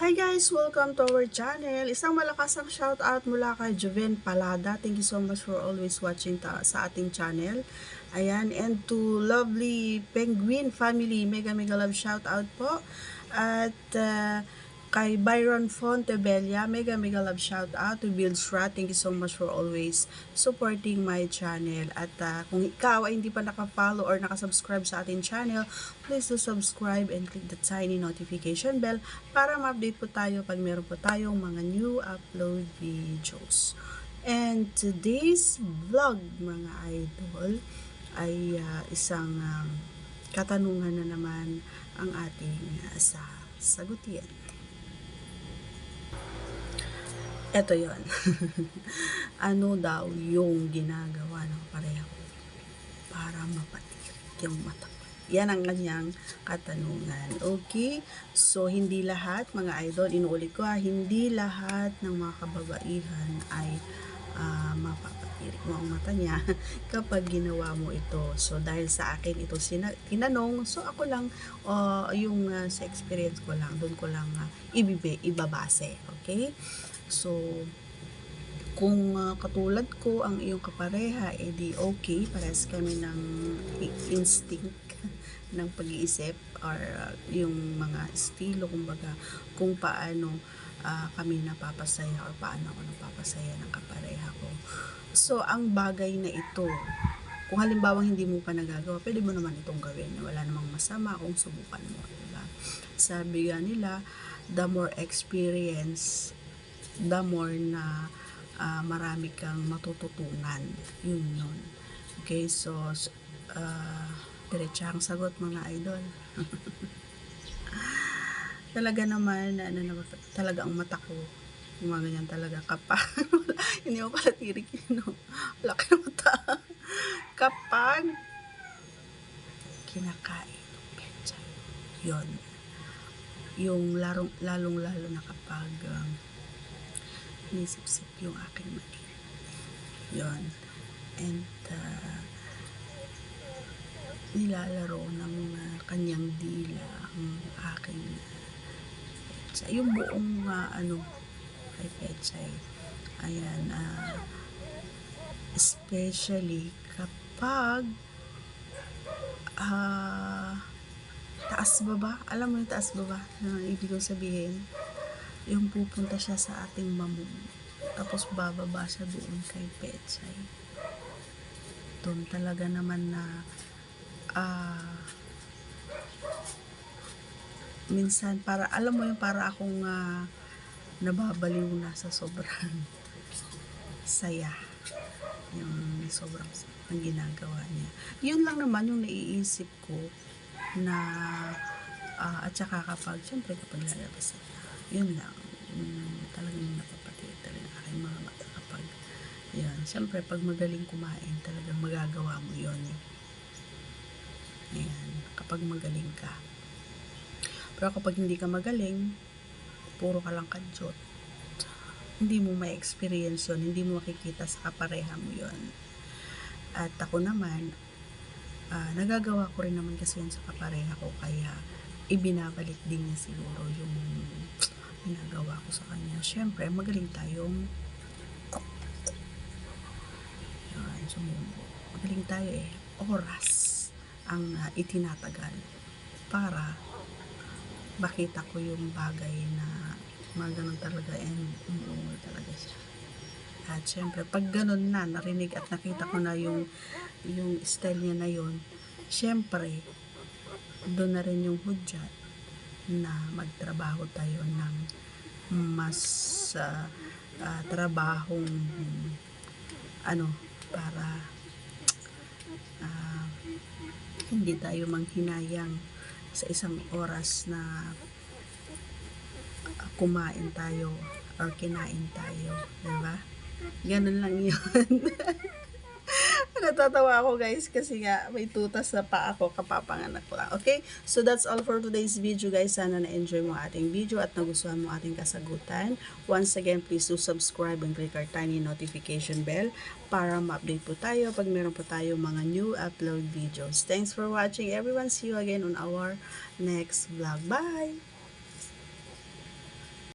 Hi guys! Welcome to our channel. Isang malakasang shoutout mula kay Joven Palada. Thank you so much for always watching sa ating channel. Ayan, and to lovely Penguin family, mega love shoutout po. At kay Byron Fontebella, mega love shoutout. To Bill Shra, thank you so much for always supporting my channel. At kung ikaw ay hindi pa naka-follow or naka-subscribe sa ating channel, please do subscribe and click the tiny notification bell para ma-update po tayo pag meron po tayong mga new upload videos. And today's vlog, mga idol, ay isang katanungan na naman ang ating sasagutin. Eto yon. Ano daw yung ginagawa ng pareho para mapatirik yung mata? Yan ang kanyang katanungan. Okay? So, hindi lahat, mga idol, inuulit ko hindi lahat ng mga kababaihan ay mapapatirik mo ang mata niya kapag ginawa mo ito. So, dahil sa akin ito tinanong, so ako lang, yung sa experience ko lang, doon ko lang ibabase. Okay? So, kung katulad ko ang iyong kapareha, edi okay, parehas kami ng instinct ng pag-iisip or yung mga estilo, kumbaga, kung paano kami napapasaya or paano ako napapasaya ng kapareha ko. So, ang bagay na ito, kung halimbawa hindi mo pa nagagawa, pwede mo naman itong gawin. Wala namang masama kung subukan mo. Diba? Sabi nga nila, the more experience, the more na marami kang matututunan. Yun. Okay, so diretsahang sagot, mga idol. Talaga naman, talaga ang mata ko, gumaganyan talaga kapag hindi mo pala tirik yun, no? Laki ng mata. Kapag kinakain ng pechay, yun. Yung lalong-lalo na kapag nisip-sip yung aking mati. Yun. And nilalaro ng kanyang dila ang aking pechay. Yung buong kay pechay. Ayan. Especially kapag taas baba. Alam mo yung taas baba? Ibig kong sabihin, yung pupunta siya sa ating mamum, tapos bababa siya doon kay pechay. Doon talaga naman na minsan para alam mo yung para akong nababaliw na sa sobrang saya, yung sobrang ang ginagawa niya. Yun lang naman yung naiisip ko na at saka kapag syempre kapag lalabas siya, yun lang talagang napapatirik talaga aking mga mata kapag yan. Syempre pag magaling kumain talagang magagawa mo yun. Ayan, kapag magaling ka. Pero kapag hindi ka magaling, puro ka lang kadyot, hindi mo ma-experience yun, hindi mo makikita sa kapareha mo yun. At ako naman, nagagawa ko rin naman kasi yun sa kapareha ko, kaya ibinabalik din niya siguro yung ginagawa ko sa kanya. Syempre, magaling tayong magaling tayo oras ang itinatagal para makita ko yung bagay na maganon talaga and umuungol talaga siya. At syempre, pag ganun na, narinig at nakita ko na yung style niya na yun, syempre, doon na rin yung hudyat na magtrabaho tayo ng mas trabahong para hindi tayo manghinayang sa isang oras na kumain tayo or kinain tayo, diba? Ganun lang yun. Natatawa ako guys kasi nga may tutas na pa ako kapapanganak lang. Okay? So that's all for today's video guys. Sana na-enjoy mo ating video at nagustuhan mo ating kasagutan. Once again, please do subscribe and click our tiny notification bell para ma-update po tayo pag meron po tayo mga new upload videos. Thanks for watching everyone. See you again on our next vlog. Bye!